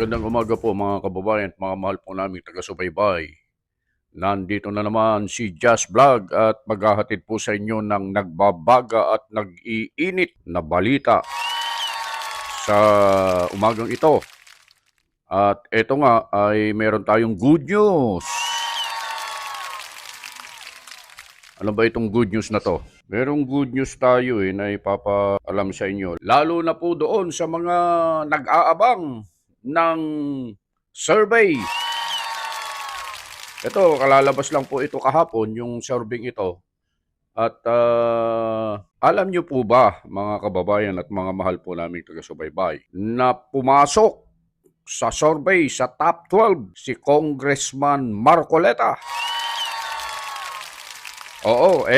Magandang umaga po mga kababayan at mga mahal po naming taga-subaybay. Nandito na naman si Just Vlog at maghahatid po sa inyo ng nagbabaga at nag-iinit na balita sa umagang ito. At ito nga ay meron tayong good news. Ano ba itong good news na to? Merong good news tayo na ipapaalam sa inyo. Lalo na po doon sa mga nag-aabang ng survey. Ito, kalalabas lang po ito kahapon, yung survey ito. At alam nyo po ba, mga kababayan at mga mahal po namin taga-subaybay, na pumasok sa survey sa top 12 si Congressman Marcoleta? Oo,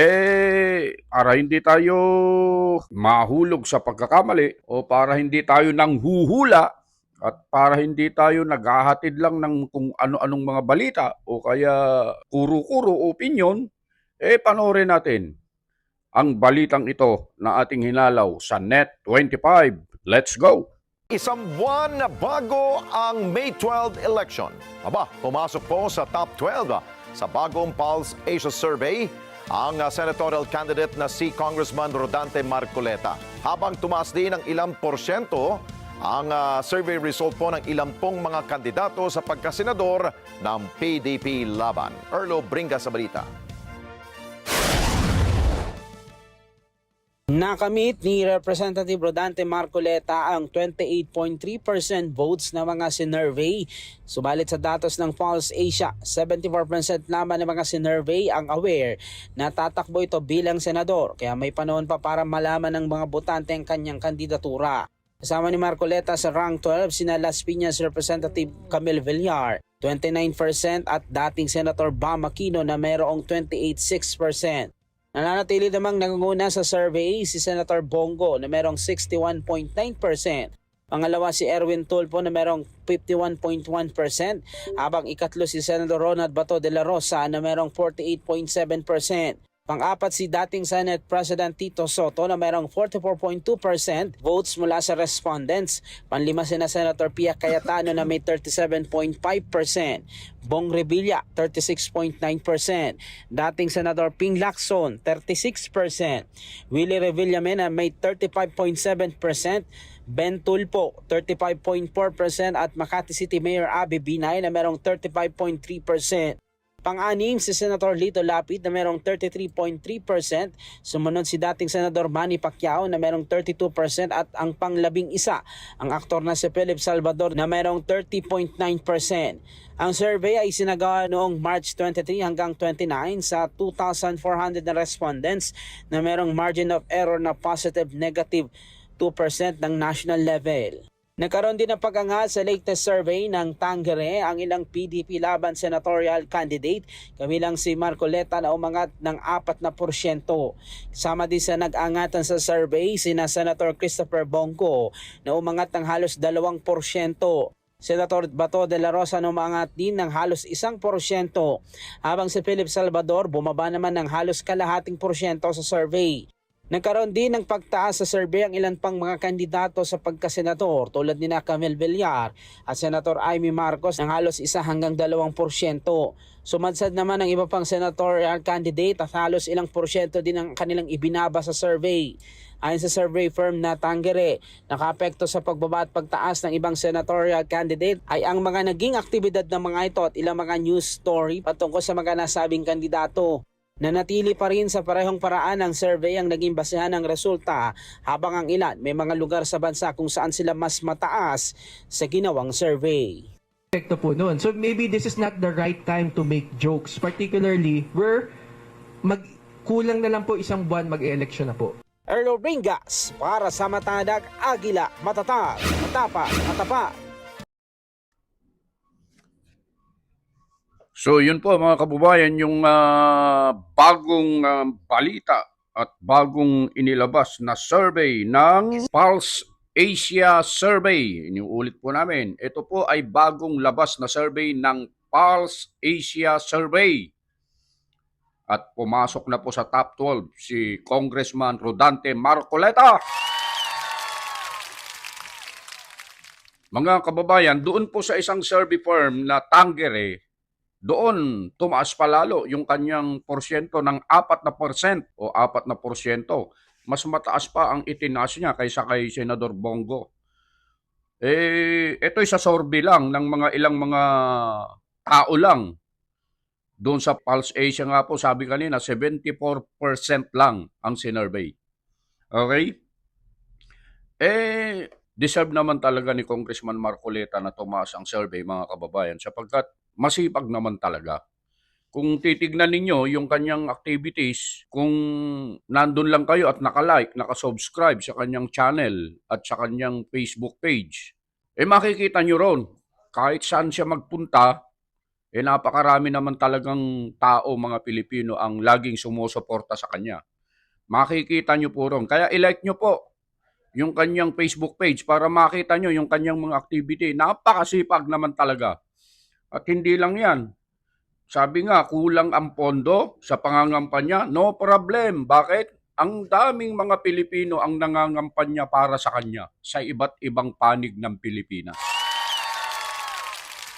para hindi tayo mahulog sa pagkakamali o para hindi tayo nanghuhula at para hindi tayo naghahatid lang ng kung ano-anong mga balita o kaya kuro-kuro opinion, panoorin natin ang balitang ito na ating hinalaw sa Net 25. Let's go! Isang buwan na bago ang May 12 election. Pumasok po sa top 12 sa bagong Pulse Asia Survey ang senatorial candidate na si Congressman Rodante Marcoleta. Habang tumaas din ng ilang porsyento ang survey result po ng ilang pong mga kandidato sa pagkasenador ng PDP laban. Erlo Bringa sa balita. Nakamit ni Representative Rodante Marcoleta ang 28.3% votes ng mga sinurvey. Subalit sa datos ng Pulse Asia, 74% naman ng mga sinurvey ang aware na tatakbo ito bilang senador. Kaya may panahon pa para malaman ng mga botante ang kanyang kandidatura. Kasama ni Marcoleta sa rank 12 sina Las Piñas Representative Camille Villar, 29% at dating Senator Bam Aquino na mayroong 28.6%. Nananatili namang nangunguna sa survey si Senator Bongo na merong 61.9%. Pangalawa si Erwin Tulfo na merong 51.1%. Habang ikatlo si Senator Ronald Bato de la Rosa na merong 48.7%. Pang-apat si dating Senate President Tito Soto na merong 44.2% votes mula sa respondents. Panlima si Senator Pia Cayetano na may 37.5%. Bong Revilla, 36.9%. Dating Senador Ping Lacson, 36%. Willie Revillame na may 35.7%. Ben Tulfo, 35.4% at Makati City Mayor Abby Binay na merong 35.3%. Pang-anim si Senator Lito Lapid na merong 33.3%, sumunod si dating Senador Manny Pacquiao na merong 32% at ang pang-11 ang aktor na si Philip Salvador na merong 30.9%. Ang survey ay sinagawa noong March 23 hanggang 29 sa 2,400 na respondents na merong margin of error na positive-negative 2% ng national level. Nagkaroon din ng pag-angat sa latest survey ng Tangere ang ilang PDP laban senatorial candidate, kabilang si Marcoleta na umangat ng 4%. Kasama din sa nag-angatan sa survey sina Senator Christopher Bongo na umangat ng halos 2%. Senator Bato de la Rosa na umangat din ng halos 1%, habang si Philip Salvador bumaba naman ng halos kalahating porsyento sa survey. Nagkaroon din ng pagtaas sa survey ang ilan pang mga kandidato sa pagkasenador tulad ni Camille Villar at Senator Amy Marcos ng halos 1 hanggang 2%. Sumadsad naman ang iba pang senatorial candidate at halos ilang porsyento din ang kanilang ibinaba sa survey. Ayon sa survey firm na Tangere, nakaapekto sa pagbaba at pagtaas ng ibang senatorial candidate ay ang mga naging aktibidad ng mga ito at ilang mga news story patungkol sa mga nasabing kandidato. Nanatili pa rin sa parehong paraan ng survey ang naging basehan ng resulta, habang ang ilan may mga lugar sa bansa kung saan sila mas mataas sa ginawang survey. Epekto po noon. So maybe this is not the right time to make jokes, particularly where kulang na lang po isang buwan mag-election na po. Erlo Bringas para sa Matadag Agila, matatag, matapat, matapat. So yun po mga kababayan yung bagong balita at bagong inilabas na survey ng Pulse Asia Survey. Inuulit po namin, ito po ay bagong labas na survey ng Pulse Asia Survey. At pumasok na po sa top 12 si Congressman Rodante Marcoleta. Mga kababayan, doon po sa isang survey firm na Tangere, doon tumaas pa lalo yung kanyang porsyento ng 4% o 4%. Mas mataas pa ang itinaas niya kaysa kay Senador Bongo. Ito'y sa survey lang ng mga ilang mga tao lang. Doon sa Pulse Asia nga po, sabi kanina, 74% lang ang sinurvey. Okay? Deserve naman talaga ni Congressman Marcoleta na tumaas ang survey, mga kababayan, sapagkat masipag naman talaga. Kung titignan ninyo yung kanyang activities, kung nandun lang kayo at nakalike, nakasubscribe sa kanyang channel at sa kanyang Facebook page, makikita nyo ron, kahit saan siya magpunta, napakarami naman talagang tao, mga Pilipino, ang laging sumusuporta sa kanya. Makikita nyo po ron. Kaya ilike nyo po yung kanyang Facebook page para makita nyo yung kanyang mga activity. Napakasipag naman talaga. At hindi lang yan. Sabi nga, kulang ang pondo sa pangangampanya. No problem. Bakit? Ang daming mga Pilipino ang nangangampanya para sa kanya sa iba't ibang panig ng Pilipinas.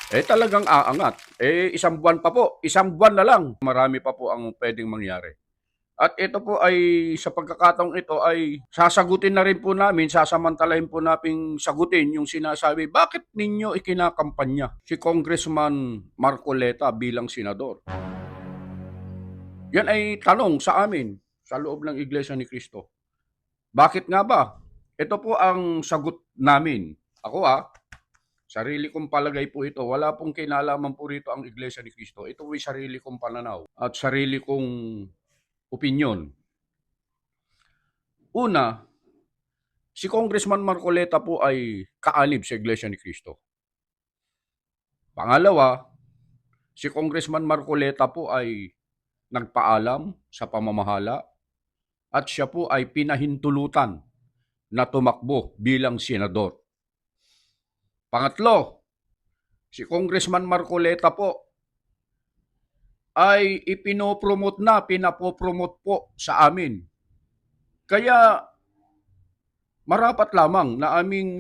Talagang aangat. Isang buwan pa po. Isang buwan na lang. Marami pa po ang pwedeng mangyari. At ito po ay, sa pagkakataong ito ay sasagutin na rin po namin, sasamantalahin po nating sagutin yung sinasabi, bakit ninyo ikinakampanya si Congressman Marcoleta bilang senador? Yan ay tanong sa amin, sa loob ng Iglesia ni Cristo. Bakit nga ba? Ito po ang sagot namin. Ako sarili kong palagay po ito. Wala pong kinalaman po rito ang Iglesia ni Cristo. Ito ay sarili kong pananaw at sarili kong opinyon. Una, si Congressman Marcoleta po ay kaanib sa Iglesia ni Cristo. Pangalawa, si Congressman Marcoleta po ay nagpaalam sa pamamahala at siya po ay pinahintulutan na tumakbo bilang senador. Pangatlo, si Congressman Marcoleta po ay ipinopromote na, pinapopromote po sa amin. Kaya marapat lamang na aming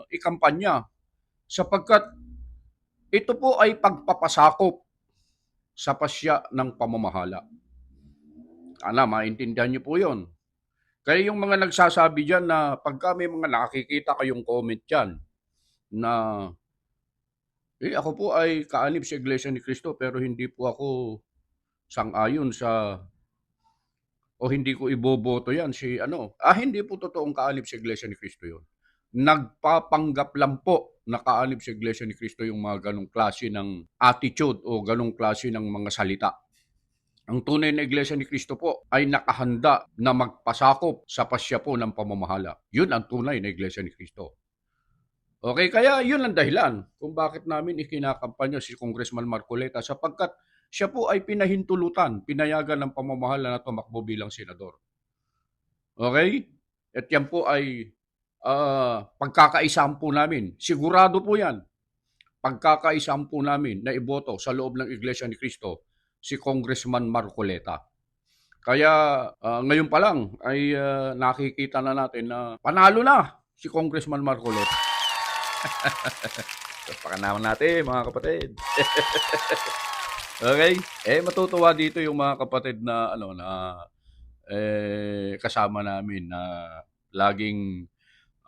ikampanya sapagkat ito po ay pagpapasakop sa pasya ng pamamahala. Maintindihan niyo po yon. Kaya yung mga nagsasabi dyan na pagka may mga nakikita kayong comment dyan na ako po ay kaanib sa Iglesia ni Cristo pero hindi po ako sang-ayon sa o hindi ko iboboto yan hindi po totoong kaanib sa Iglesia ni Cristo yun. Nagpapanggap lang po na kaanib sa Iglesia ni Cristo yung mga ganong klase ng attitude o ganong klase ng mga salita. Ang tunay na Iglesia ni Cristo po ay nakahanda na magpasakop sa pasya po ng pamamahala. Yun ang tunay na Iglesia ni Cristo. Okay, kaya yun ang dahilan kung bakit namin ikinakampanya si Congressman Marcoleta sapagkat siya po ay pinahintulutan, pinayagan ng pamamahala na tumakbo bilang senador. Okay? At yan po ay pagkakaisaan po namin. Sigurado po yan. Pagkakaisaan po namin na iboto sa loob ng Iglesia ni Cristo si Congressman Marcoleta. Kaya ngayon pa lang ay nakikita na natin na panalo na si Congressman Marcoleta. Pakanaman natin mga kapatid. Okay? Matutuwa dito yung mga kapatid na kasama namin na laging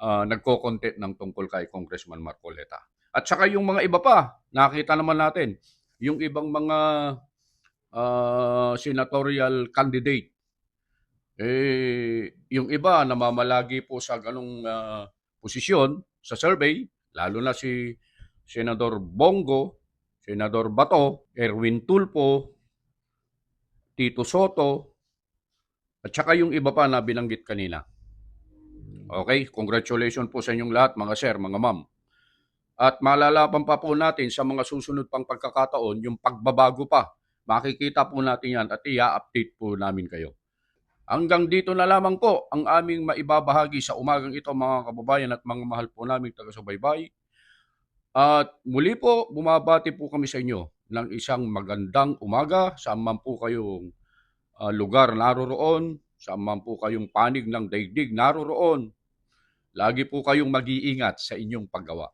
nagko-content ng tungkol kay Congressman Marcoleta. At saka yung mga iba pa, nakita naman natin, yung ibang mga senatorial candidate. Yung iba namamalagi po sa ganong posisyon sa survey, lalo na si Senador Bongo, Senador Bato, Erwin Tulfo, Tito Soto, at saka yung iba pa na binanggit kanina. Okay, congratulations po sa inyong lahat mga sir, mga ma'am. At malalaman pa po natin sa mga susunod pang pagkakataon yung pagbabago pa. Makikita po natin yan at i-update po namin kayo. Hanggang dito na lamang po ang aming maibabahagi sa umagang ito mga kababayan at mga mahal po namin taga-subaybay. At muli po, bumabati po kami sa inyo ng isang magandang umaga saan man po kayong lugar naroroon, saan man po kayong panig ng daigdig naroroon. Lagi po kayong mag-iingat sa inyong paggawa.